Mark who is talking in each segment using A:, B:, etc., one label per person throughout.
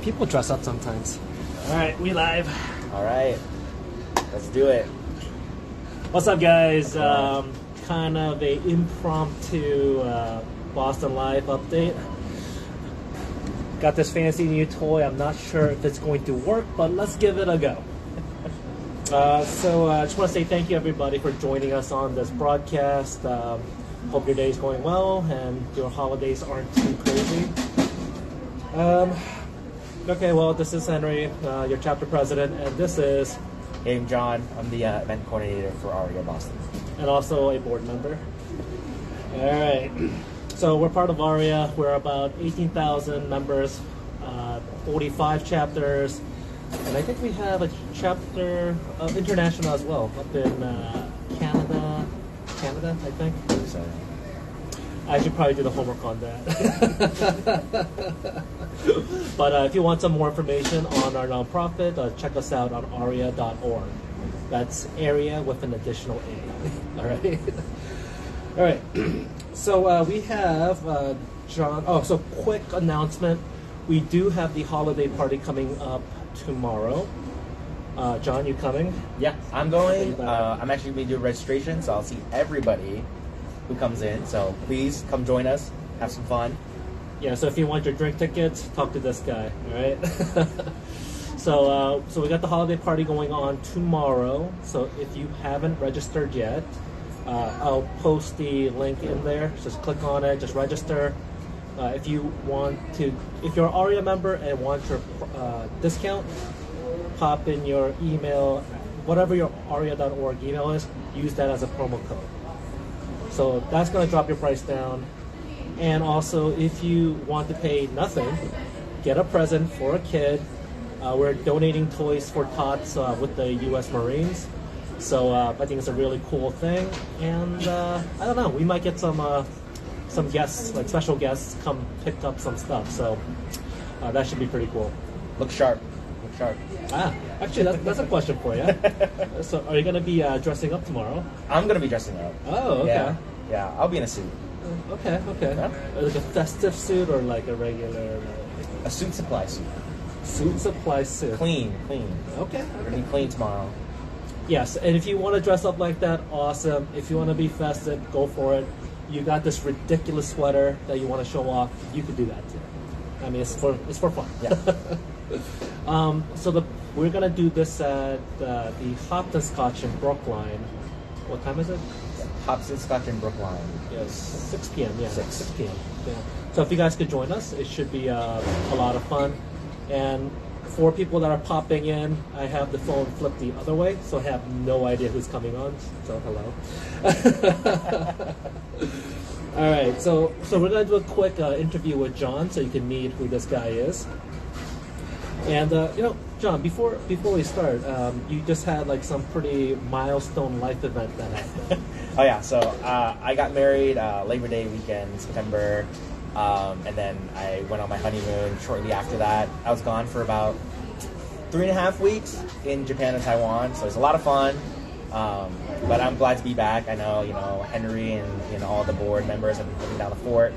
A: People dress up sometimes. All right, we live.
B: All right, let's do it.
A: What's up, guys? Kind of a impromptu Boston Live update. Got this fancy new toy. I'm not sure if it's going to work, but let's give it a go. I just want to say thank you, everybody, for joining us on this broadcast. Hope your day is going well and your holidays aren't too crazy. Okay, well, this is Henry, your chapter president, and this is...
B: Hey, I'm John. I'm the event coordinator for AREAA Boston.
A: And also a board member. All right. So we're part of AREAA. We're about 18,000 members, 45 chapters, and I think we have a chapter international as well, up in Canada, I think.
B: So.
A: I should probably do the homework on that. But if you want some more information on our nonprofit, check us out on AREAA.org. That's area with an additional A. All right. All right. So we have John. Oh, so quick announcement. We do have the holiday party coming up tomorrow. John, you coming?
B: Yeah, I'm going. I'm actually going to do registration, so I'll see everybody who comes in. So please come join us. Have some fun.
A: Yeah, so if you want your drink tickets, talk to this guy, all right? So we got the holiday party going on tomorrow. So if you haven't registered yet, I'll post the link in there. Just click on it, just register. If you're an AREAA member and want your discount, pop in your email, whatever your AREAA.org email is, use that as a promo code. So that's going to drop your price down. And also, if you want to pay nothing, get a present for a kid. We're donating toys for tots with the U.S. Marines. So I think it's a really cool thing. And I don't know, we might get some guests, like special guests, come pick up some stuff. So that should be pretty cool.
B: Look sharp. Look sharp.
A: Actually, that's a question for you. So are you going to be dressing up tomorrow?
B: I'm going to be dressing up.
A: Oh, okay.
B: Yeah, I'll be in a suit.
A: Okay.
B: Yeah.
A: Like a festive suit or like a regular...
B: A suit supply suit.
A: Suit supply suit.
B: Clean.
A: Okay.
B: We're going to be clean tomorrow.
A: Yes, and if you want to dress up like that, awesome. If you want to be festive, go for it. You got this ridiculous sweater that you want to show off, you could do that too. I mean, it's for fun.
B: Yeah.
A: We're going to do this at the Hopton Scotch in Brookline. What time is it?
B: Hopton Scotch in Brookline.
A: Yes, 6 p.m. Yeah, 6 p.m. Yeah. So if you guys could join us, it should be a lot of fun. And for people that are popping in, I have the phone flipped the other way, so I have no idea who's coming on. So hello. All right, so we're gonna do a quick interview with John, so you can meet who this guy is. And John, before we start, you just had like some pretty milestone life event that happened.
B: Oh yeah, so I got married Labor Day weekend, September, and then I went on my honeymoon shortly after that. I was gone for about 3.5 weeks in Japan and Taiwan, so it was a lot of fun. But I'm glad to be back. I know, Henry and all the board members have been putting down the fort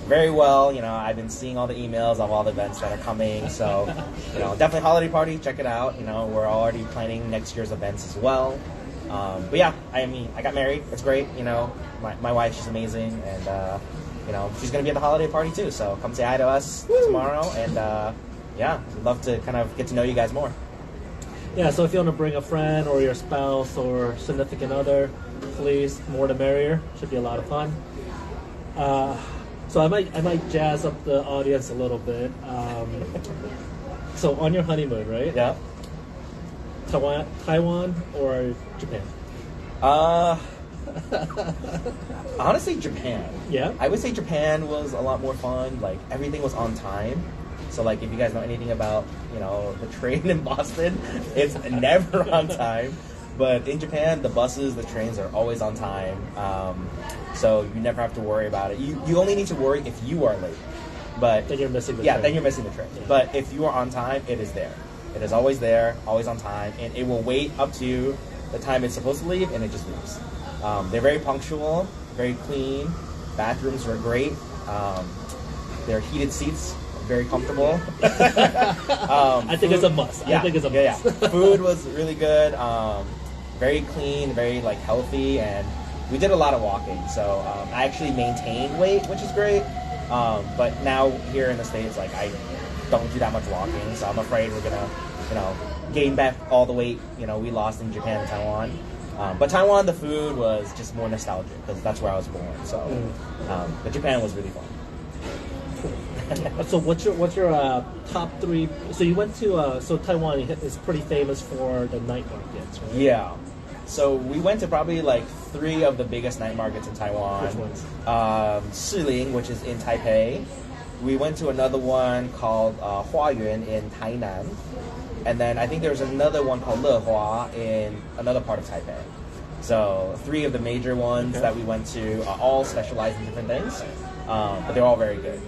B: very well. I've been seeing all the emails of all the events that are coming. So, definitely holiday party. Check it out. We're already planning next year's events as well. But yeah, I got married. It's great. My wife, she's amazing, and she's gonna be at the holiday party too. So come say hi to us tomorrow, and we'd love to kind of get to know you guys more.
A: Yeah, so if you want to bring a friend or your spouse or significant other, please, more the merrier. Should be a lot of fun. So I might jazz up the audience a little bit. So on your honeymoon, right?
B: Yeah.
A: Taiwan or Japan?
B: Honestly, Japan.
A: Yeah?
B: I would say Japan was a lot more fun. Like, everything was on time. So, like, if you guys know anything about, the train in Boston, it's never on time. But in Japan, the buses, the trains are always on time. So you never have to worry about it. You only need to worry if you are late. But
A: then you're missing the train.
B: Then you're missing the train. Yeah. But if you are on time, it is there. It is always there, always on time, and it will wait up to the time it's supposed to leave, and it just leaves. They're very punctual, very clean. Bathrooms are great. There are heated seats very comfortable.
A: I think it's a must.
B: Yeah,
A: I think it's a must.
B: yeah. Food was really good. Very clean, very like healthy, and we did a lot of walking. So I actually maintained weight, which is great. But now here in the States, like I don't do that much walking, so I'm afraid we're gonna, gain back all the weight we lost in Japan and Taiwan. But Taiwan, the food was just more nostalgic because that's where I was born. So, but Japan was really fun.
A: So what's your top three? So you went to so Taiwan is pretty famous for the night markets, right?
B: Yeah. So we went to probably like 3 of the biggest night markets in Taiwan.
A: Which ones?
B: Shiling, which is in Taipei. We went to another one called Huayuan in Tainan. And then I think there's another one called Lehua in another part of Taipei. So 3 of the major ones that we went to are all specialized in different things, but they're all very good.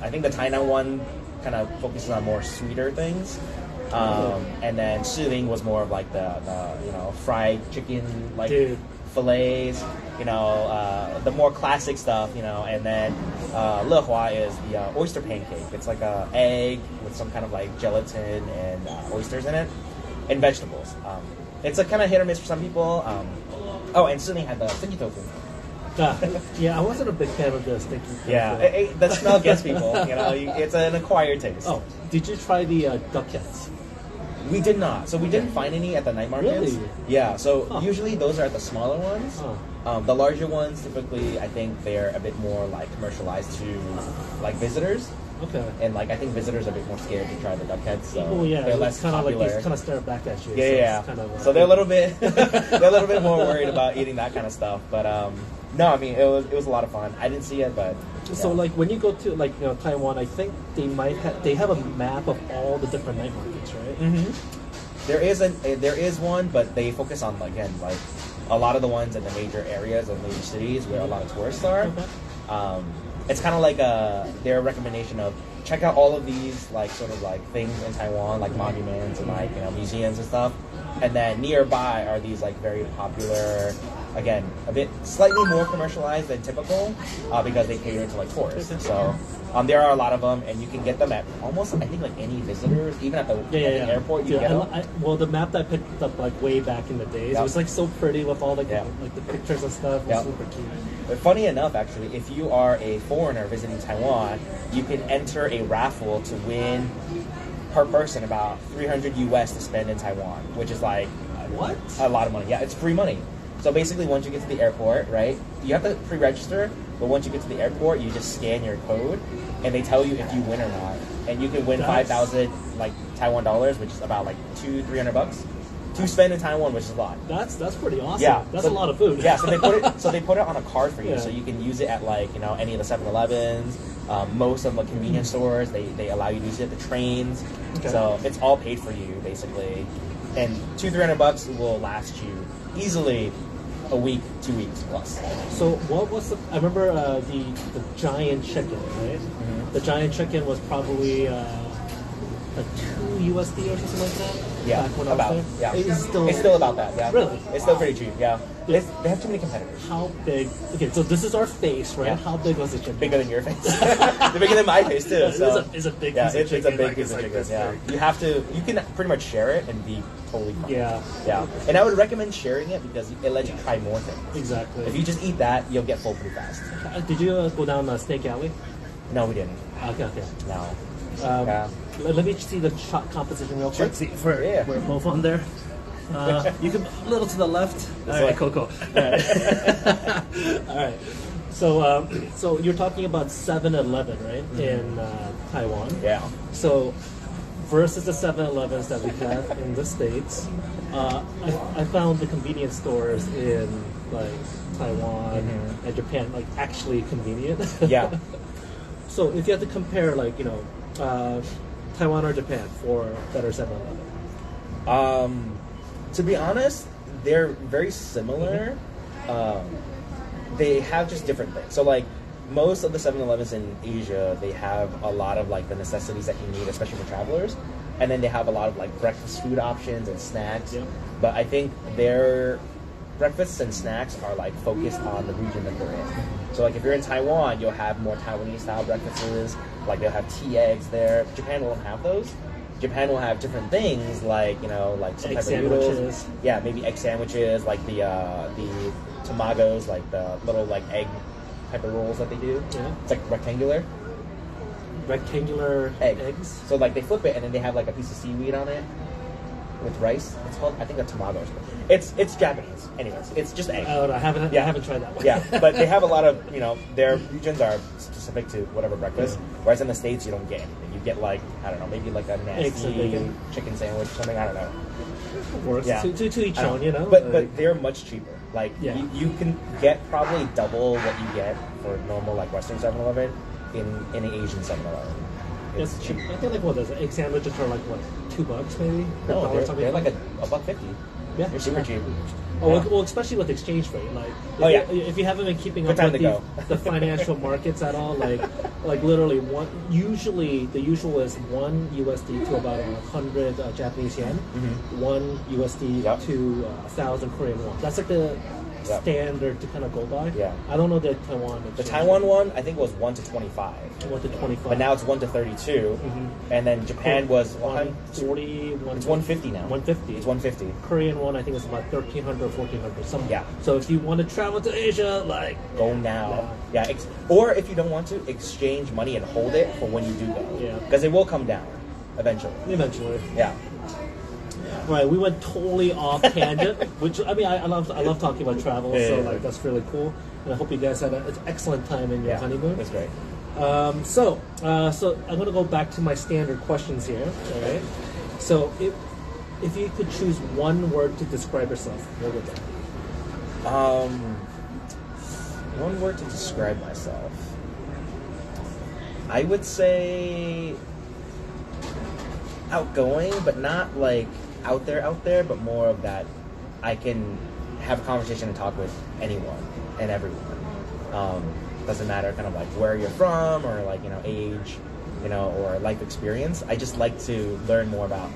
B: I think the Tainan one kind of focuses on more sweeter things, and then Shiling was more of like the fried chicken like fillets, the more classic stuff, and then Lehua is the oyster pancake. It's like a egg with some kind of like gelatin and oysters in it, and vegetables. It's a kind of hit or miss for some people. And Shiling had the stinky tofu.
A: Yeah, I wasn't a big fan of the stinky tofu.
B: Yeah, the smell gets people. It's an acquired taste.
A: Oh, did you try the duck heads?
B: We did not. So we didn't find any at the night markets.
A: Really?
B: Yeah. So usually those are at the smaller ones. The larger ones, typically, I think they're a bit more like commercialized to like visitors.
A: Okay.
B: And like I think visitors are a bit more scared to try the duck heads. So
A: they're
B: less
A: kind of
B: popular.
A: like they kind of stare back at you.
B: Yeah,
A: so
B: yeah. So they're a little bit they're a little bit more worried about eating that kind of stuff. But no, I mean it was a lot of fun. I didn't see it, but.
A: So like when you go to like Taiwan, I think they have a map of all the different night markets, right?
B: Mm-hmm. There is one, but they focus on again like a lot of the ones in the major areas of major cities where a lot of tourists are. Okay. It's kind of like their recommendation of check out all of these like sort of like things in Taiwan, like monuments and like museums and stuff, and then nearby are these like very popular. Again, a bit slightly more commercialized than typical because they cater to like tourists. So there are a lot of them, and you can get them at almost I think like any visitors, even at the airport. You get them.
A: Well, the map that I picked up like way back in the days, it was like so pretty with all like the pictures and stuff. It was super cute.
B: But funny enough, actually, if you are a foreigner visiting Taiwan, you can enter a raffle to win per person about $300 US to spend in Taiwan, which is like
A: what?
B: A lot of money. Yeah, it's free money. So basically, once you get to the airport, right, you have to pre-register, but once you get to the airport, you just scan your code, and they tell you if you win or not. And you can win 5,000 like Taiwan dollars, which is about like $200-300 to spend in Taiwan, which is a lot.
A: That's pretty awesome.
B: Yeah,
A: that's a lot of food.
B: Yeah, so they put it on a card for you, so you can use it at like any of the 7-Elevens, most of the convenience stores. They allow you to use it at the trains. Okay. So it's all paid for you basically, and $200-300 will last you easily a week, 2 weeks plus.
A: So what was I remember the giant chicken, right? Mm-hmm. The giant chicken was probably like $2 USD or something like that.
B: Yeah,
A: back when I was there.
B: Yeah,
A: it's
B: still about that. Yeah,
A: really,
B: it's still pretty cheap. Yeah, they have too many competitors.
A: How big? Okay, so this is our face, right?
B: Yeah.
A: How big was the chicken?
B: Bigger than your face. They're bigger than my face too. So
A: it's a big
B: piece
A: of chicken.
B: It's a big piece of chicken. Yeah, you can pretty much share it and be totally fine. Yeah. And I would recommend sharing it because it lets you try more things.
A: Exactly.
B: If you just eat that, you'll get full pretty fast.
A: Did you go down Snake Alley?
B: No, we didn't.
A: Okay.
B: No.
A: Let me see the shot composition real quick. See if we're both on there. You can a little to the left. All right, cool. All right. So you're talking about 7-Eleven, right? Mm-hmm. In Taiwan.
B: Yeah.
A: So versus the 7-Elevens that we have in the States, I found the convenience stores in like Taiwan and Japan like actually convenient.
B: Yeah.
A: So if you had to compare like Taiwan or Japan for better 7-Eleven?
B: To be honest, they're very similar. They have just different things. So like most of the 7-Elevens in Asia, they have a lot of like the necessities that you need, especially for travelers. And then they have a lot of like breakfast food options and snacks. Yep. But I think their breakfasts and snacks are like focused on the region that they're in. So like if you're in Taiwan, you'll have more Taiwanese style breakfasts. Like they'll have tea eggs there. Japan won't have those. Japan will have different things like like some
A: Egg
B: type of noodles.
A: sandwiches.
B: Yeah, maybe egg sandwiches, like the tamagos, like the little like egg type of rolls that they do.
A: Yeah.
B: It's like rectangular
A: eggs.
B: So like they flip it and then they have like a piece of seaweed on it with rice. It's called, I think, a tamago. It's Japanese. Anyways, it's just egg.
A: Oh, no, I haven't tried that one.
B: Yeah, but they have a lot of, their regions are specific to whatever breakfast. Whereas in the States, you don't get anything. You get like, I don't know, maybe like a
A: Eggs and
B: nasty
A: bacon.
B: chicken sandwich or something. I don't know.
A: Works
B: Yeah.
A: to each own,
B: But they're much cheaper. Like
A: Yeah.
B: you can get probably double what you get for normal like Western 7-Eleven in an Asian 7-Eleven. It's cheap.
A: I think like what is it? Egg sandwiches are like what, $2 maybe?
B: No,
A: $1.75?
B: they're like a $1.50.
A: Yeah,
B: They're super
A: yeah.
B: cheap.
A: Oh,
B: Yeah.
A: well, especially with exchange rate. Like, if you haven't been keeping
B: Good
A: up
B: time
A: with
B: to go.
A: the financial markets at all, like literally usually the usual is 1 USD to about 100 Japanese yen, 1 USD
B: Yep.
A: to 1,000 Korean won. That's like the standard to kind of go by.
B: Yeah.
A: I don't know the Taiwan.
B: The Taiwan one, I think, was 1 to 25.
A: 1 to 25.
B: But now it's 1 to 32. And then Japan was
A: 140.
B: It's 150 now.
A: 150.
B: It's 150.
A: Korean one, I think, is about 1,300 or 1,400. Something.
B: Yeah.
A: So if you want to travel to Asia, like
B: Go now. Yeah. Or if you don't want to, exchange money and hold it for when you do go.
A: Yeah.
B: Because it will come down eventually.
A: eventually.
B: Yeah.
A: Right, we went totally off tangent, which I mean, I love talking about travel, so like that's really cool, and I hope you guys had an excellent time in your honeymoon.
B: That's great.
A: So I'm gonna go back to my standard questions here. All right. So if you could choose one word to describe yourself, what would that be?
B: One word to describe myself. I would say outgoing, but not like out there, but more of that I can have a conversation and talk with anyone and everyone. Doesn't matter kind of like where you're from or like, age, or life experience. I just like to learn more about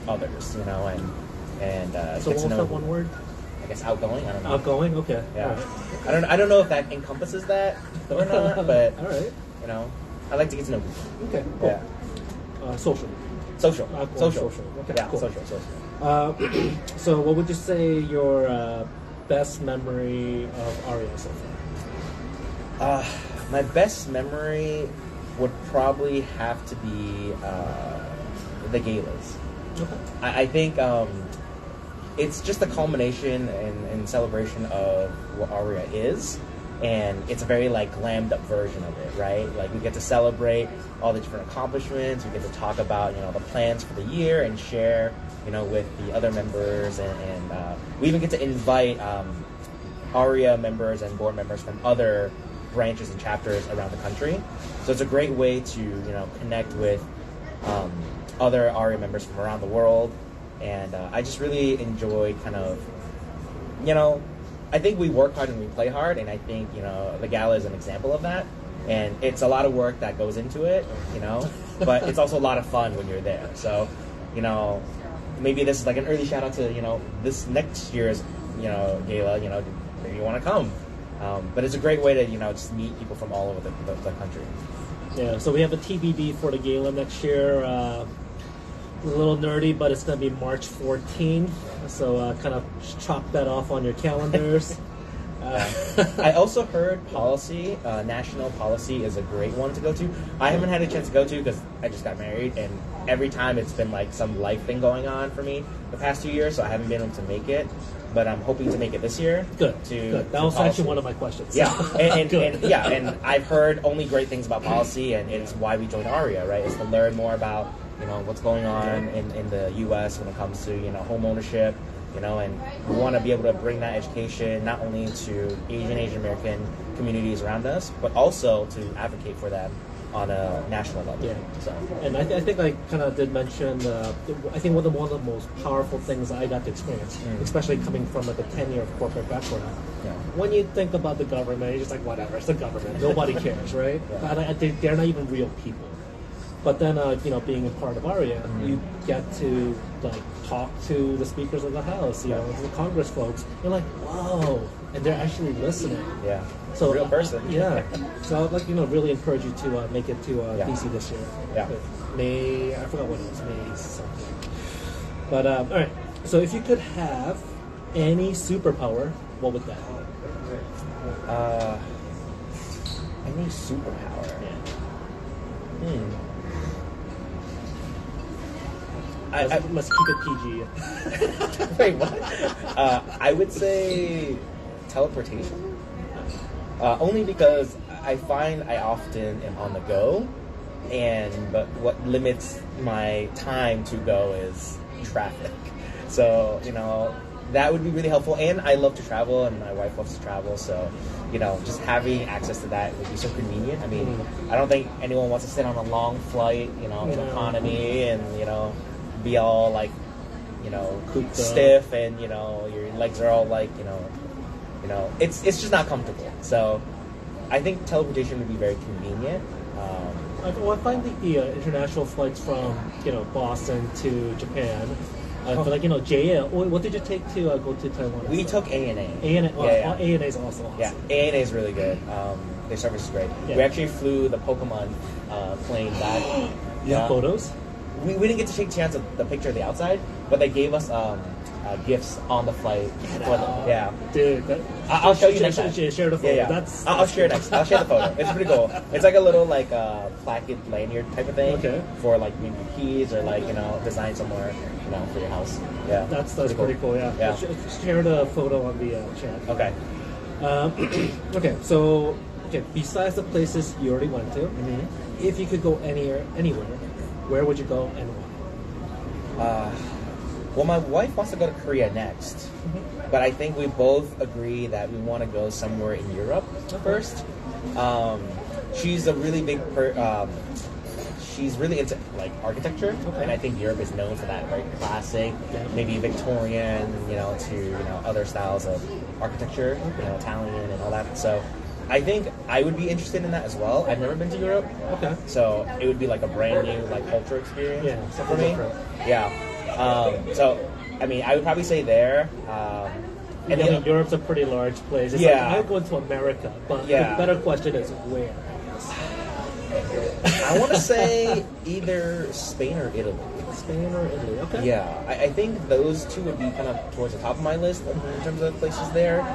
B: others, and
A: So
B: get
A: what
B: to
A: was
B: know.
A: that one word?
B: I guess outgoing. I don't know.
A: Outgoing. Okay.
B: Yeah.
A: All right.
B: I don't know if that encompasses that or not, but
A: All right.
B: I like to get to know people.
A: Okay. Cool.
B: Yeah.
A: Social.
B: Social.
A: Outgoing,
B: Social.
A: social. Okay.
B: Yeah.
A: Cool.
B: Social.
A: So what would you say your best memory of AREAA so far?
B: My best memory would probably have to be the galas.
A: Okay.
B: I think it's just a culmination and celebration of what AREAA is, and it's a very like glammed up version of it, right? Like we get to celebrate all the different accomplishments. We get to talk about the plans for the year and share with the other members, and we even get to invite AREAA members and board members from other branches and chapters around the country. So it's a great way to connect with other AREAA members from around the world, and I just really enjoy kind of I think we work hard and we play hard, and I think the gala is an example of that. And it's a lot of work that goes into it, but it's also a lot of fun when you're there. So maybe this is like an early shout out to this next year's gala. Maybe you want to come. But it's a great way to just meet people from all over the country.
A: Yeah, so we have a TBD for the gala next year. A little nerdy, but it's going to be March 14th. So kind of chop that off on your calendars.
B: I also heard policy, national policy is a great one to go to. I haven't had a chance to go to because I just got married, and every time it's been like some life thing going on for me the past 2 years, so I haven't been able to make it. But I'm hoping to make it this year.
A: Good. That was
B: policy.
A: actually one of my questions.
B: Yeah, and I've heard only great things about policy, and it's why we joined AREAA, right? Is to learn more about what's going on in the U.S. when it comes to home ownership, and we want to be able to bring that education not only to Asian American communities around us, but also to advocate for them on a national level.
A: Yeah.
B: So.
A: And I think I kind of did mention, I think one of the most powerful things I got to experience, especially coming from like a 10-year corporate background, when you think about the government, you're just like, whatever, it's the government. Nobody cares, right?
B: Yeah.
A: And they're not even real people. But then, being a part of AREAA, you get to like talk to the speakers of the House, the Congress folks. You're like, whoa, and they're actually listening.
B: Yeah.
A: So
B: real person.
A: Yeah. So I'd really encourage you to make it to DC this year.
B: Yeah.
A: May, I forgot what it was, May something. But all right. So if you could have any superpower, what would that be?
B: Any superpower.
A: Yeah. Let's keep it PG.
B: Wait, what? I would say teleportation. Only because I find I often am on the go, but what limits my time to go is traffic. So, that would be really helpful. And I love to travel, and my wife loves to travel, so, just having access to that would be so convenient. I mean, I don't think anyone wants to sit on a long flight, economy, and, be all like, stiff, and, your legs are all like, it's just not comfortable. So I think teleportation would be very convenient.
A: I find the international flights from Boston to Japan, JL. What did you take to go to Taiwan?
B: We took ANA.
A: ANA,
B: yeah.
A: ANA is also awesome.
B: Yeah, ANA is really good. Their service is great.
A: Yeah.
B: We actually flew the Pokemon plane back.
A: Yeah. Photos?
B: We didn't get to take a chance of the picture of the outside, but they gave us gifts on the flight.
A: Dude,
B: I'll show you next time.
A: Share the photo.
B: Yeah. I'll share next. I'll share the photo. It's pretty cool. It's like a little placket lanyard type of thing for maybe keys or design somewhere for your house. Yeah,
A: that's pretty cool. Yeah. Share the photo on the chat.
B: Okay.
A: Okay. So besides the places you already went to, if you could go anywhere, where would you go and why?
B: Well, my wife wants to go to Korea next, but I think we both agree that we want to go somewhere in Europe first. She's a really big she's really into architecture, and I think Europe is known for that very classic, maybe Victorian, to other styles of architecture, Italian and all that. So I think I would be interested in that as well. I've never been to Europe, so it would be like a brand new cultural experience for me. Yeah. So, I mean, I would probably say there.
A: And Europe's a pretty large place. It's I'm going to America, but the better question is where?
B: I want to say either Spain or Italy.
A: Spain or Italy, okay.
B: Yeah, I think those two would be kind of towards the top of my list in terms of places there.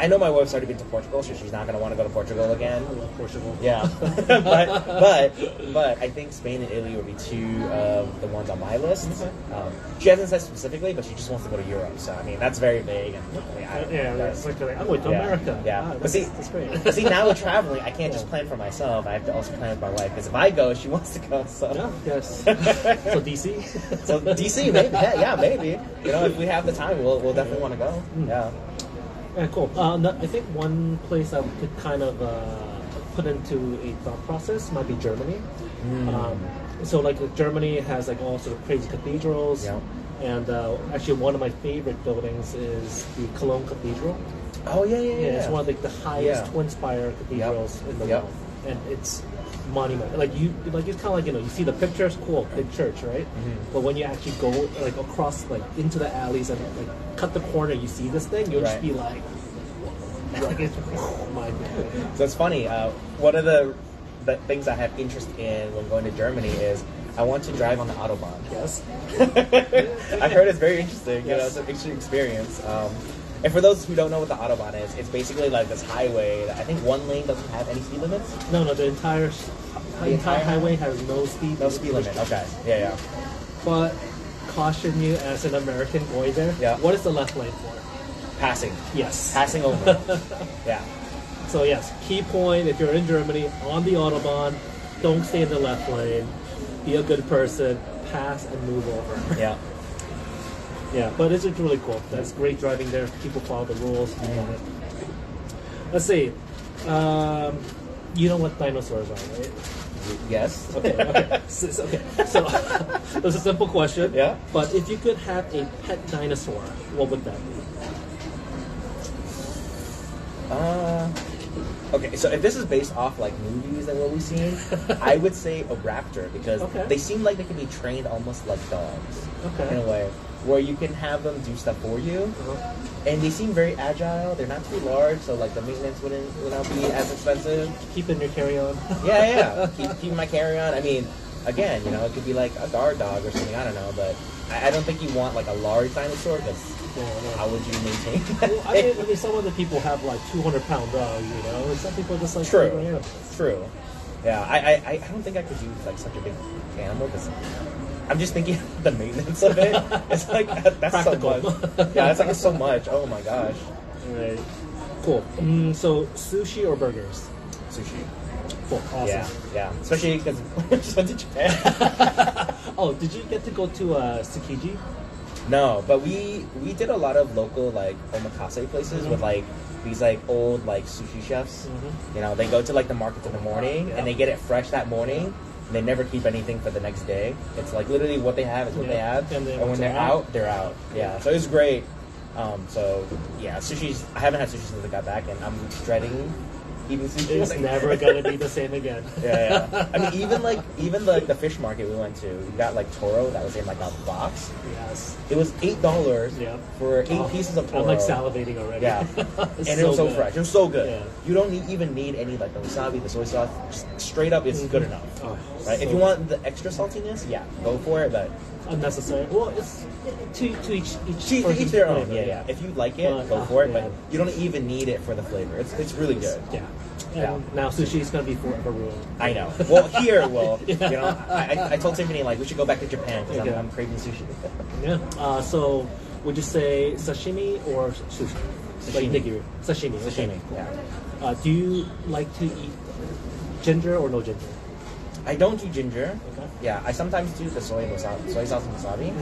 B: I know my wife's already been to Portugal, so she's not going to want to go to Portugal again.
A: I love Portugal.
B: Yeah, but I think Spain and Italy would be two of the ones on my list. She hasn't said specifically, but she just wants to go to Europe. So I mean, that's very vague. And
A: I'm going to America.
B: Yeah,
A: that's great.
B: But see, now with traveling, I can't just plan for myself. I have to also plan with my wife because if I go, she wants to go. So
A: yes. So DC.
B: So DC, maybe. Yeah, maybe. If we have the time, we'll definitely want to go. Yeah.
A: Yeah, cool. I think one place I could kind of put into a thought process might be Germany. So Germany has all sort of crazy cathedrals, and actually one of my favorite buildings is the Cologne Cathedral.
B: Oh yeah.
A: It's one of the highest twin spire cathedrals in the world, and it's monumental. It's kind of you see the pictures, cool, big church, right? But when you actually go across into the alleys and cut the corner, you see this thing, you'll just be like it's my God.
B: So it's funny. One of the things I have interest in when going to Germany is I want to drive on the Autobahn.
A: Yes.
B: I've heard it's very interesting. It's an interesting experience. And for those who don't know what the Autobahn is, it's basically this highway that I think one lane doesn't have any speed limits.
A: No, the entire highway has no speed.
B: No speed limit. Okay. Yeah.
A: But caution you as an American going there.
B: Yeah.
A: What is the left lane for?
B: Passing.
A: Yes.
B: Passing over. Yeah.
A: So yes, key point, if you're in Germany, on the Autobahn, don't stay in the left lane. Be a good person. Pass and move over.
B: Yeah.
A: Yeah, but it's really cool. That's great driving there. People follow the rules. Let's see. You know what dinosaurs are, right?
B: Yes.
A: Okay. So it's a simple question.
B: Yeah.
A: But if you could have a pet dinosaur, what would that be?
B: Okay, so if this is based off like movies and what we've seen, I would say a raptor because they seem like they can be trained almost like dogs in a way, where you can have them do stuff for you, and they seem very agile. They're not too large, so like the maintenance would not be as expensive.
A: Keep in your carry-on.
B: Yeah. Keep my carry-on. I mean, again, it could be like a guard dog or something. I don't know, but I don't think you want like a large dinosaur because how would you maintain that?
A: Well, I mean, some of the people have like 200-pound dogs, and some people just like
B: True. Yeah, I don't think I could do like such a big animal because I'm just thinking of the maintenance of it. It's like that's
A: practical.
B: So much. Yeah, it's so much. Oh my gosh.
A: All right. Cool. So sushi or burgers?
B: Sushi.
A: Cool. Awesome.
B: Yeah. Especially because we just went to Japan.
A: Oh, did you get to go to Tsukiji?
B: No, but we did a lot of local like omakase places with like these like old like sushi chefs. They go to like the markets in the morning and they get it fresh that morning. And they never keep anything for the next day. It's like literally what they have is what they have, and when they're out, they're out. Yeah, so it was great. So yeah, sushi's. I haven't had sushi since I got back, and I'm dreading eating sushi.
A: It's never gonna be the same again.
B: Yeah. I mean, even the fish market we went to, we got like toro that was in like a box.
A: Yes.
B: It was $8 for 8 pieces of toro.
A: I'm like salivating already.
B: Yeah. And it was so fresh. It was so good. Yeah. You don't even need any like the wasabi, the soy sauce. Just straight up, it's good enough.
A: Oh,
B: right?
A: So
B: if you want the extra saltiness, go for it. But
A: unnecessary. Well, it's to each
B: their own.
A: Flavor,
B: Yeah. If you like it, go for it. But you don't even need it for the flavor. It's really good.
A: Yeah. And now sushi is gonna be forever ruined.
B: I know. Well, here, I told Tiffany like we should go back to Japan because I'm craving sushi.
A: Yeah. So, would you say sashimi or sushi?
B: Sashimi.
A: Like nigiri. Sashimi.
B: Sashimi. Yeah.
A: Do you like to eat ginger or no ginger?
B: I don't do ginger.
A: Okay.
B: Yeah. I sometimes do the soy sauce and wasabi.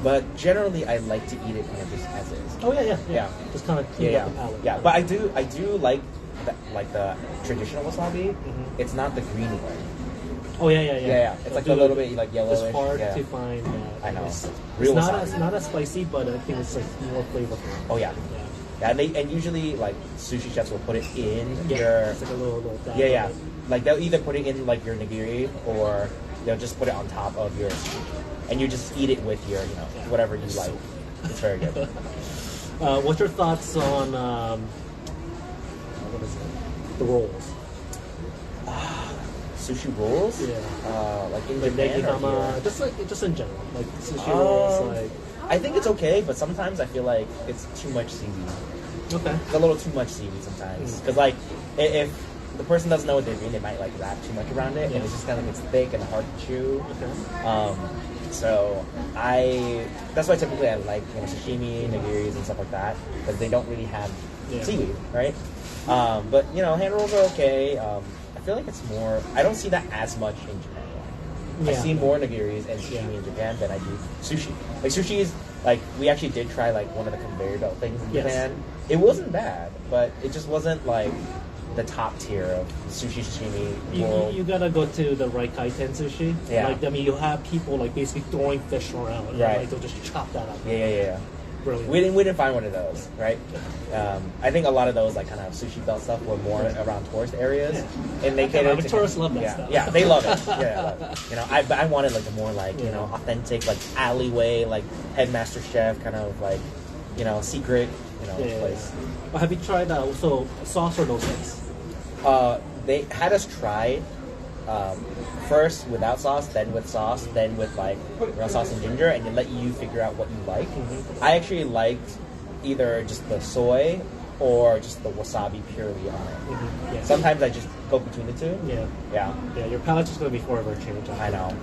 B: But generally, I like to eat it kind of just as is.
A: Oh yeah. Just kind of clean up the palate.
B: Yeah. But I do like the traditional wasabi. It's not the green one.
A: Oh yeah.
B: It's like a little bit like yellowish.
A: It's hard to find.
B: I know.
A: It's
B: wasabi.
A: not as spicy, but I think it's like more flavorful.
B: Oh yeah. Yeah, and usually like sushi chefs will put it in your.
A: It's like a little
B: Yeah. Like they'll either put it in like your nigiri or they'll just put it on top of your sushi, and you just eat it with your whatever you like. It's very good.
A: What's your thoughts on what is it? The rolls.
B: Sushi rolls?
A: Yeah.
B: Like in Japan or here?
A: Just in general, like sushi rolls. Like
B: I think it's okay, but sometimes I feel like it's too much seaweed.
A: Okay.
B: It's a little too much seaweed sometimes. Because like if the person doesn't know what they're doing, they might like wrap too much around it, and it's just kind of it's thick and hard to chew.
A: Okay.
B: So that's why typically I like sashimi, nigiris, and stuff like that because they don't really have seaweed, right? But hand rolls are okay. I feel like it's more. I don't see that as much in Japan. I see more nigiris and sushi in Japan than I do sushi. Like sushi is like we actually did try like one of the conveyor belt things in Japan. It wasn't bad, but it just wasn't like the top tier of sushi sashimi.
A: You gotta go to the right kaiten sushi.
B: Yeah.
A: Like you have people like basically throwing fish around. And
B: right.
A: Like they'll just chop that up.
B: Yeah.
A: Brilliant.
B: We didn't find one of those, right? I think a lot of those like kind of sushi belt stuff were more around tourist areas, and they cater to
A: tourists love that stuff.
B: Yeah, they love it. Yeah, I wanted like a more like authentic like alleyway like headmaster chef kind of like secret place.
A: Well, have you tried so sauce or no sauce?
B: They had us try first without sauce, then with sauce, then with like real sauce and ginger, and they let you figure out what you like. I actually liked either just the soy or just the wasabi purely on it.
A: Yeah.
B: Sometimes I just go between the two. Yeah.
A: Your palate's just gonna be forever changed.
B: I know.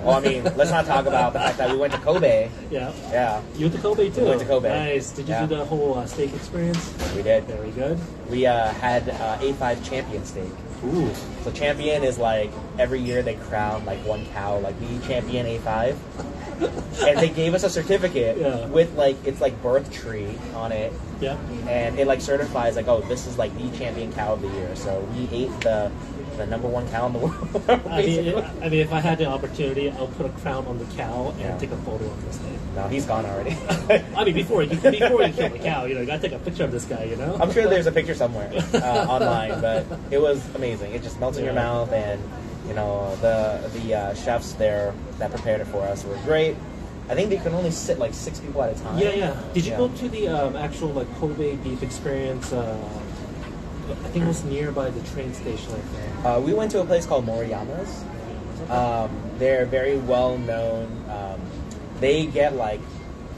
B: Well, I mean, let's not talk about the fact that we went to Kobe. Yeah.
A: You went to Kobe too?
B: We went to Kobe.
A: Nice. Did you do the whole steak experience?
B: We did.
A: Very good.
B: We had A5 champion steak.
A: Ooh.
B: So champion is like every year they crown like one cow like the champion A5. And they gave us a certificate with like it's like birth tree on it.
A: Yeah.
B: And it like certifies like, oh, this is like the champion cow of the year. So we ate the the number one cow in the world.
A: I mean, if I had the opportunity, I'll put a crown on the cow and
B: Yeah.
A: take a photo of this thing.
B: No, he's gone already.
A: I mean, before you kill the cow, you gotta take a picture of this guy,
B: I'm sure there's a picture somewhere online, but it was amazing. It just melts in your mouth, and the chefs there that prepared it for us were great. I think they can only sit like 6 people at a time.
A: Yeah. Did you go to the actual like Kobe beef experience? I think it was nearby the train station. I think.
B: We went to a place called Moriyama's. They're very well known. They get like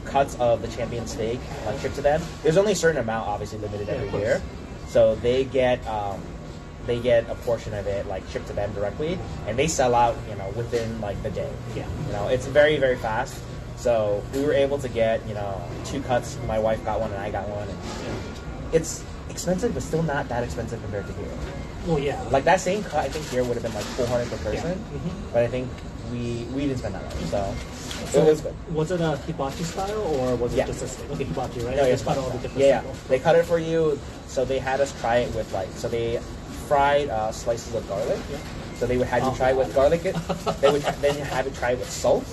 B: cuts of the champion steak like shipped to them. There's only a certain amount, obviously limited every year, so they get a portion of it like shipped to them directly, and they sell out within like the day.
A: Yeah.
B: It's very, very fast. So we were able to get 2 cuts. My wife got one and I got one. And it's expensive, but still not that expensive compared to here.
A: Well, yeah.
B: Like that same cut, I think here would have been like $400 per person, but I think we didn't spend that much. So it was good.
A: Was it a hibachi style or was it just a steak? Okay, hibachi, right?
B: No,
A: They
B: it's
A: cut all the different
B: yeah.
A: stuff.
B: They cut it for you. So they had us try it with they fried slices of garlic.
A: Yeah.
B: So they would have you try it with garlic. They would then have you try it with salt.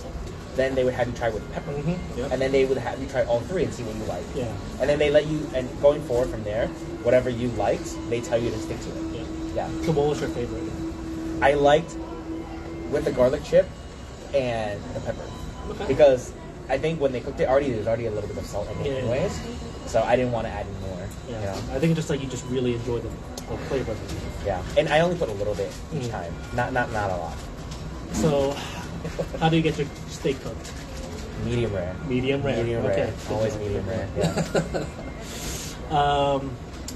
B: Then they would have you try with pepper.
A: Yep.
B: And then they would have you try all 3 and see what you like.
A: Yeah.
B: And then they let you, and going forward from there, whatever you liked, they tell you to stick to it. Yeah.
A: So what was your favorite?
B: I liked with the garlic chip and the pepper.
A: Okay.
B: Because I think when they cooked it, there's already a little bit of salt in it anyways. So I didn't want to add any more.
A: Yeah. I think it's just like you just really enjoy the flavor of it.
B: Yeah. And I only put a little bit each time. Not a lot.
A: So how do you get your steak cooked?
B: Medium rare.
A: Medium rare.
B: Medium
A: okay.
B: rare. Always medium rare. Yeah.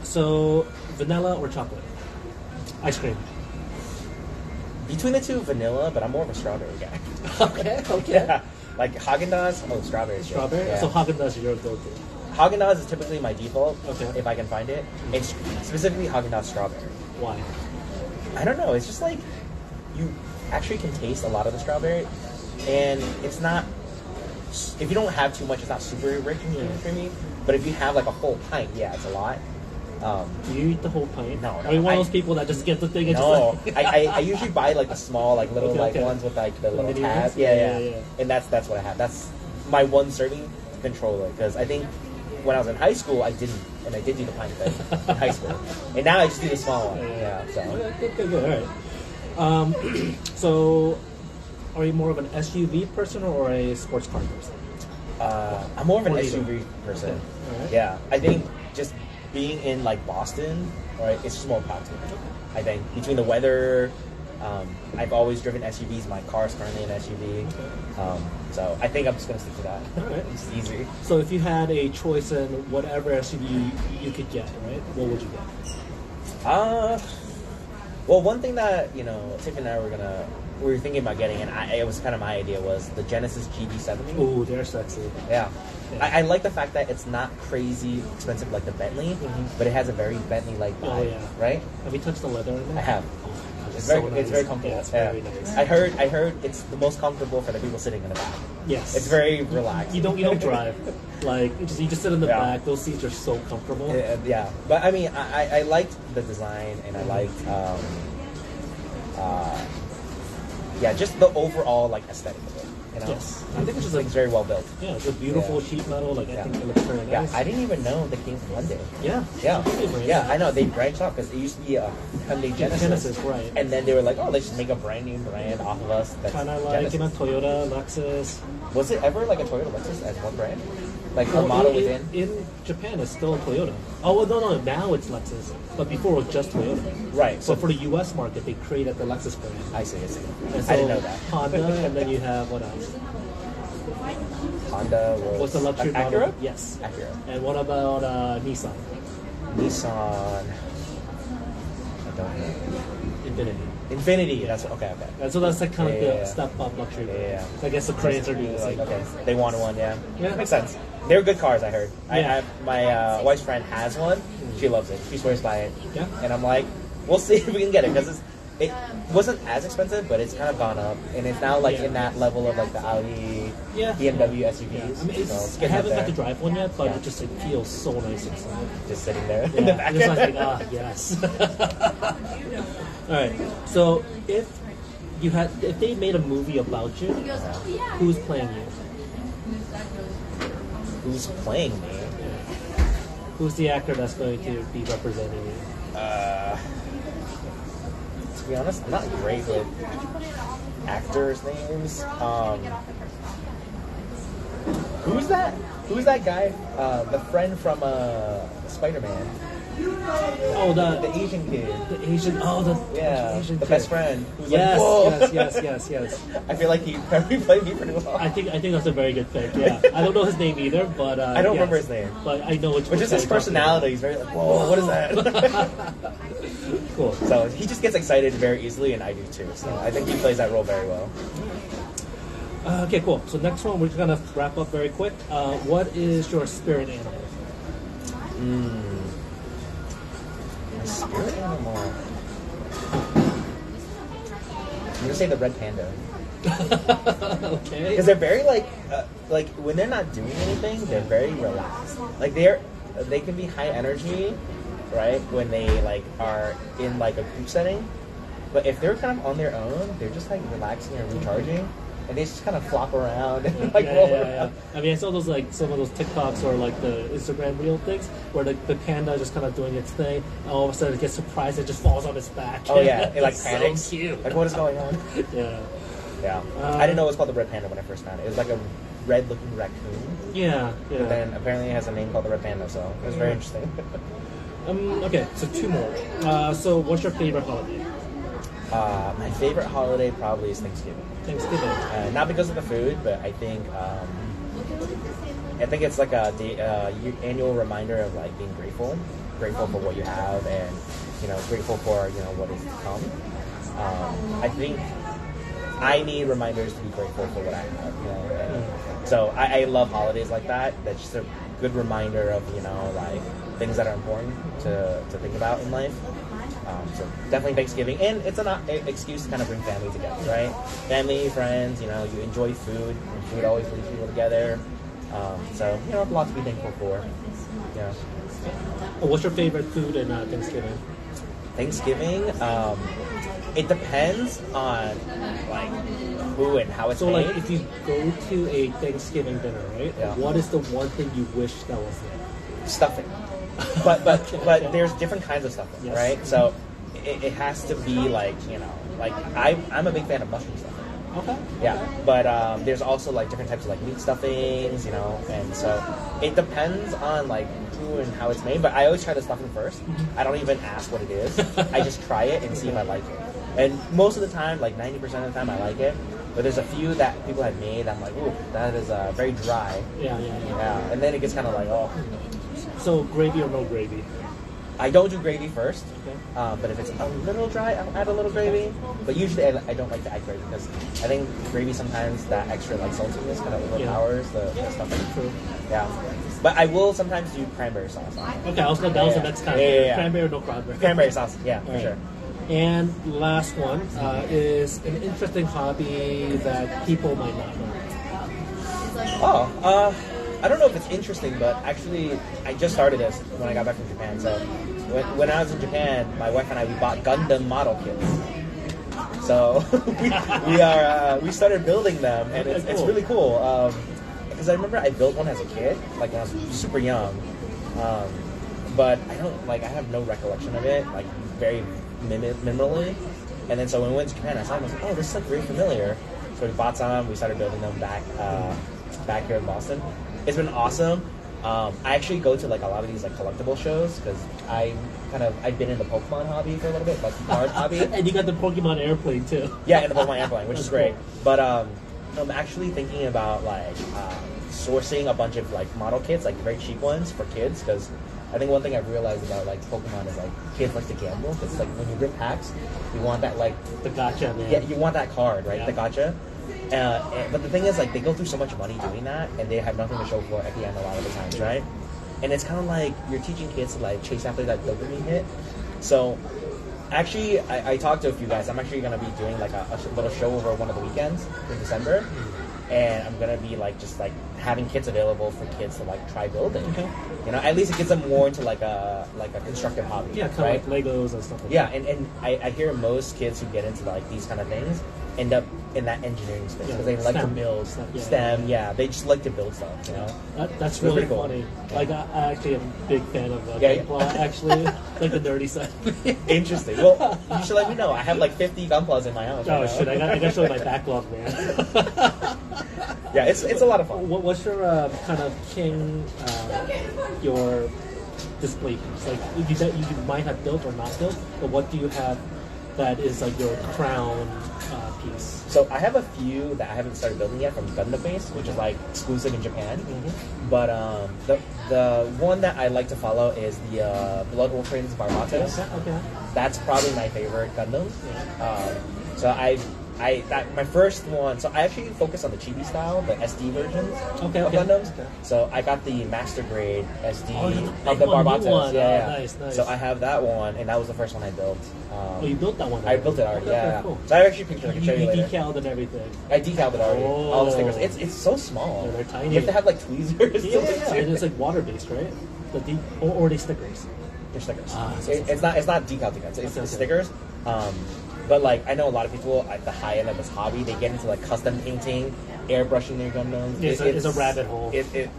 A: So vanilla or chocolate? Ice cream.
B: Between the two, vanilla, but I'm more of a strawberry guy.
A: Okay.
B: Yeah. Like Haagen-Dazs, strawberry.
A: Strawberry?
B: Yeah.
A: So Haagen-Dazs is your go-to?
B: Haagen-Dazs is typically my default,
A: Okay.
B: if I can find it. It's specifically Haagen-Dazs strawberry.
A: Why?
B: I don't know. It's just like you actually can taste a lot of the strawberry, and it's not. If you don't have too much, it's not super rich and creamy. But if you have like a whole pint, yeah, it's a lot.
A: Do you eat the whole pint?
B: No.
A: Are you one of those people that just get the thing and
B: No,
A: just like...
B: I usually buy like the small, like little
A: Okay.
B: ones with like the little
A: mini
B: tabs.
A: ones?
B: Yeah.
A: Yeah.
B: And that's what I have. That's my one serving to control it, because I think when I was in high school I did do the pint thing in high school, and now I just do the small one. Yeah. So.
A: Good. All right. So, are you more of an SUV person or a sports car person?
B: I'm more of an
A: Or either.
B: SUV person.
A: Okay. All right.
B: Yeah, I think just being in like Boston, right, it's just more practical. I think between the weather, I've always driven SUVs. My car is currently an SUV, so I think I'm just gonna stick to that.
A: All right.
B: It's easy.
A: So, if you had a choice in whatever SUV you could get, right, what would you get?
B: Well, one thing that Tiff and I we were thinking about getting, and it was kind of my idea, was the Genesis GV70.
A: Ooh, they're sexy.
B: Yeah.
A: Yeah.
B: I like the fact that it's not crazy expensive like the Bentley, but it has a very Bentley-like vibe,
A: Oh, yeah.
B: right?
A: Have you touched the leather in there?
B: I have.
A: Oh,
B: It's
A: so
B: very,
A: nice.
B: it's very comfortable.
A: Yeah, it's very nice.
B: I heard it's the most comfortable for the people sitting in the back.
A: Yes.
B: It's very relaxed.
A: You don't drive. Like you just sit in the
B: Yeah.
A: back. Those seats are so comfortable.
B: Yeah, but I mean, I liked the design, and I liked, just the overall like aesthetic of it.
A: Yes. I think it's just
B: It's very well built.
A: Yeah, it's a beautiful sheet metal. Like I think it looks very
B: Yeah,
A: nice.
B: I didn't even know they came from Hyundai.
A: Yeah.
B: Yeah,
A: Hyundai
B: yeah,
A: brand.
B: I know they branched off because it used to be a Hyundai Genesis,
A: right.
B: And then they were like, oh, let's just make a brand new brand off of us. That's
A: Kind of like
B: Genesis.
A: Toyota, Lexus.
B: Was it ever like a Toyota Lexus as one brand, like a model within?
A: In Japan, it's still Toyota. Oh well, no, now it's Lexus, but before it was just Toyota.
B: Right.
A: So for the U.S. market, they created the Lexus brand.
B: I see.
A: And so
B: I didn't know that.
A: Honda, and then you have what else?
B: Honda was
A: What's the luxury
B: Acura?
A: model? Yes.
B: Acura.
A: And what about Nissan?
B: Nissan. I don't know.
A: Infinity.
B: Infinity. That's okay.
A: And so that's like kind of
B: Yeah,
A: the
B: yeah.
A: step up luxury brand.
B: Yeah.
A: I guess the Koreans are doing the same.
B: Like, okay, they wanted one. Yeah.
A: Yeah.
B: Makes sense. They're good cars. I heard.
A: Yeah.
B: My wife's friend has one. She loves it. She swears by it.
A: Yeah.
B: And I'm like, we'll see if we can get it, because it wasn't as expensive, but it's kind of gone up, and it's now like in that level of like the Audi, BMW SUVs.
A: Yeah. I mean,
B: So
A: I haven't got to drive one yet, but
B: Yeah.
A: it feels so nice inside.
B: just sitting there. in the
A: Yeah,
B: back.
A: just like yes. All right. So if they made a movie about you, who's playing you?
B: Who's playing me?
A: Who's the actor that's going to be representing you?
B: To be honest, I'm not great with actors' names. Who's that? Who's that guy? The friend from Spider-Man.
A: Oh,
B: The Asian kid.
A: the Asian. Oh, the Asian
B: the
A: kid.
B: best friend. Who's
A: Yes,
B: like, whoa.
A: yes.
B: I feel like he probably played me pretty well.
A: I think that's a very good pick. Yeah, I don't know his name either, but
B: I don't remember his name.
A: But I know which.
B: But just his personality, he's very like, whoa, what is that?
A: Cool.
B: So he just gets excited very easily, and I do too. So I think he plays that role very well.
A: Okay, cool. So next one, we're just gonna wrap up very quick. What is your spirit animal?
B: My spirit animal. I'm gonna say the red panda.
A: Okay.
B: Because they're very like when they're not doing anything, they're very relaxed. Like they can be high energy, right? When they like are in like a group setting, but if they're kind of on their own, they're just like relaxing and recharging, and they just kind of flop around and like roll around.
A: I mean, I saw those like some of those TikToks or like the Instagram reel things where the panda is just kind of doing its thing, and all of a sudden it gets surprised, it just falls on its back.
B: Oh yeah, it like
A: It's
B: panics.
A: So cute.
B: Like what is going on?
A: Yeah.
B: Yeah, I didn't know it was called the red panda when I first found it. It was like a red-looking raccoon.
A: Yeah.
B: But then apparently it has a name called the red panda, so it was very interesting.
A: Okay, so two more. So what's your favorite holiday?
B: My favorite holiday probably is Thanksgiving.
A: Thanksgiving.
B: Not because of the food, but I think it's like annual reminder of like being grateful for what you have, and grateful for what is to come. I think I need reminders to be grateful for what I have. And so I love holidays like that. That's just a good reminder of like things that are important to think about in life. So definitely Thanksgiving, and it's an excuse to kind of bring family together, right? Family, friends, you enjoy food, and food always brings people together. So a lot to be thankful for. Yeah.
A: What's your favorite food in Thanksgiving?
B: Thanksgiving, it depends on like who and how it's
A: So
B: made.
A: like if you go to a Thanksgiving dinner, right?
B: Yeah.
A: What is the one thing you wish that was there?
B: Stuffing. But
A: Okay.
B: there's different kinds of stuffing,
A: Yes.
B: right? So it has to be like like I'm a big fan of mushroom stuffing.
A: Okay.
B: Yeah, but there's also like different types of like meat stuffings, and so it depends on like who and how it's made. But I always try the stuffing first. I don't even ask what it is. I just try it and see if I like it. And most of the time, like 90% of the time, I like it. But there's a few that people have made. I'm like, ooh, that is very dry.
A: Yeah.
B: Yeah, and then it gets kind of like, oh.
A: So gravy or no gravy?
B: I don't do gravy first,
A: Okay.
B: but if it's a little dry, I'll add a little gravy. But usually I don't like to add gravy because I think gravy sometimes that extra like saltiness kind of overpowers the stuffing.
A: True.
B: Yeah, but I will sometimes do cranberry sauce on it.
A: Okay, that was the next kind.
B: Yeah.
A: Cranberry or no cranberry?
B: Cranberry sauce, yeah, for
A: All right.
B: sure.
A: And last one is an interesting hobby that people might not know.
B: Oh, I don't know if it's interesting, but actually, I just started this when I got back from Japan. So, when I was in Japan, my wife and I we bought Gundam model kits. So we started building them, and
A: Okay,
B: it's
A: cool.
B: really cool. Because I remember I built one as a kid, like when I was super young, but I have no recollection of it, like very minimally. And then so when we went to Japan, I saw them. I was like, oh, this is like very familiar. So we bought some. We started building them back here in Boston. It's been awesome. I actually go to like a lot of these like collectible shows because I've been in the Pokemon hobby for a little bit, like the card hobby.
A: And you got the Pokemon airplane too.
B: Yeah, and the Pokemon airplane, which is
A: That's
B: great.
A: cool.
B: But I'm actually thinking about like sourcing a bunch of like model kits, like very cheap ones for kids, because I think one thing I've realized about like Pokemon is like kids like to gamble. Because like when you rip packs, you want that like
A: The gotcha, man.
B: yeah, you want that card, right?
A: Yeah.
B: The gotcha. But the thing is, like, they go through so much money doing that, and they have nothing to show for it at the end a lot of the times, right? And it's kind of like you're teaching kids to like chase after that dopamine hit. So Actually, I talked to a few guys. I'm actually gonna be doing like a little show over one of the weekends in December, and I'm gonna be like just like having kits available for kids to like try building.
A: Okay.
B: You know, at least it gets them more into like a constructive hobby.
A: Yeah, kind
B: right?
A: of like Legos and stuff like
B: Yeah,
A: that.
B: and I hear most kids who get into like these kind of things end up in that engineering space because they like to
A: STEM.
B: build
A: Yeah.
B: STEM. Yeah, they just like to build stuff. You know.
A: That's
B: It's
A: really
B: pretty cool.
A: funny. Like I actually am a big fan of
B: Yeah, yeah.
A: Gunpla, actually, like the nerdy side.
B: Interesting. Well, you should let me know. I have like 50 gunplas in my house.
A: Oh
B: right
A: shit!
B: now.
A: I got to show you my backlog, man.
B: Yeah, it's a lot of fun.
A: What's your kind of king, your display piece? Like you might have built or not built, but what do you have that is like your crown piece?
B: So I have a few that I haven't started building yet from Gundam Base, which is like exclusive in Japan.
A: Mm-hmm.
B: But the one that I like to follow is the Blood Wolframe's Barbatos.
A: Okay.
B: That's probably my favorite Gundam.
A: Yeah.
B: So my first one. So I actually focus on the chibi style, the SD versions of Gundams.
A: Okay.
B: So I got the master grade SD
A: Oh,
B: of the
A: big one, new
B: Barbatos.
A: one.
B: Yeah,
A: Oh,
B: yeah.
A: nice.
B: So I have that one, and that was the first one I built.
A: Oh, you built that one?
B: I built it already.
A: Okay,
B: Yeah.
A: cool.
B: So I have actually pictures I can show you
A: You
B: later.
A: decaled and everything.
B: I decaled it already. All the stickers.
A: Oh.
B: It's so small.
A: Yeah, they're tiny.
B: You have to have like tweezers.
A: Yeah, and it's like water based, right? Or they stickers.
B: They're stickers.
A: So-
B: It's not decal. It's
A: Okay.
B: stickers. But like I know a lot of people at the high end of this hobby, they get into like custom painting, airbrushing their Gundams.
A: It's a rabbit hole.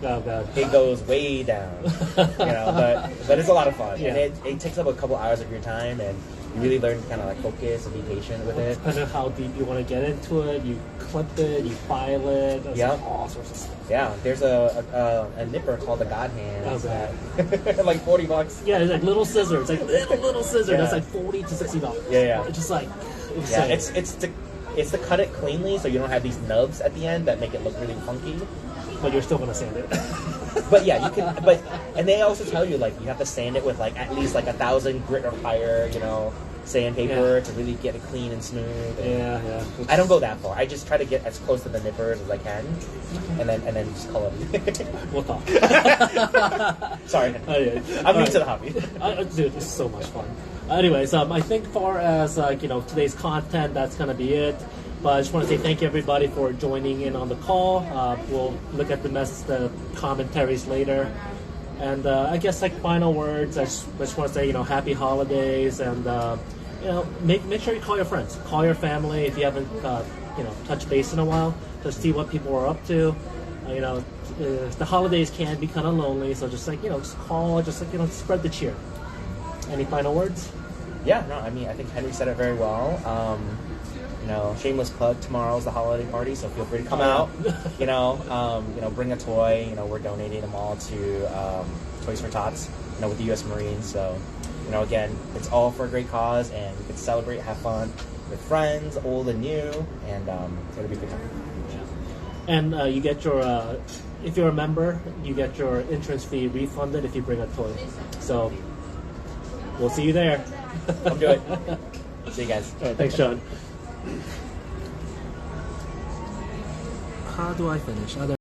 A: Oh god.
B: It goes way down, but it's a lot of fun,
A: Yeah.
B: and it takes up a couple hours of your time, and you really learn to kind of like focus and be patient with it.
A: Depending on how deep you want to get into it, you clip it, you file it, there's
B: Yeah.
A: like all sorts of stuff.
B: Yeah, there's a nipper called the God Hands,
A: Okay.
B: like $40.
A: Yeah, it's like little scissors, like little scissors.
B: Yeah.
A: That's like $40 to $60.
B: Yeah.
A: It's just like
B: Yeah,
A: insane.
B: it's to cut it cleanly so you don't have these nubs at the end that make it look really funky.
A: But you're still gonna sand it.
B: But yeah, you can. And they also tell you like you have to sand it with like at least like 1,000 grit or higher, sandpaper to really get it clean and smooth. And
A: yeah.
B: I don't go that far. I just try to get as close to the nippers as I can, and then just call it.
A: We'll talk.
B: Sorry,
A: Oh, yeah.
B: I'm new to the hobby.
A: Dude, it's so much fun. Anyways, I think far as today's content, that's gonna be it. But I just want to say thank you everybody for joining in on the call. We'll look at the commentaries later. And I guess like final words, I just want to say happy holidays, and make sure you call your friends, call your family if you haven't touched base in a while to see what people are up to. The holidays can be kind of lonely, so just call, spread the cheer. Any final words?
B: Yeah, no, I mean I think Henry said it very well. Shameless plug. Tomorrow's the holiday party, so feel free to come out. Bring a toy. We're donating them all to Toys for Tots. With the U.S. Marines. So, again, it's all for a great cause, and we can celebrate, have fun with friends, old and new, and it'll be a good time.
A: And you get your, if you're a member, you get your entrance fee refunded if you bring a toy. So, we'll see you there.
B: Come do it. See you guys.
A: All right, thanks, John. How do I finish?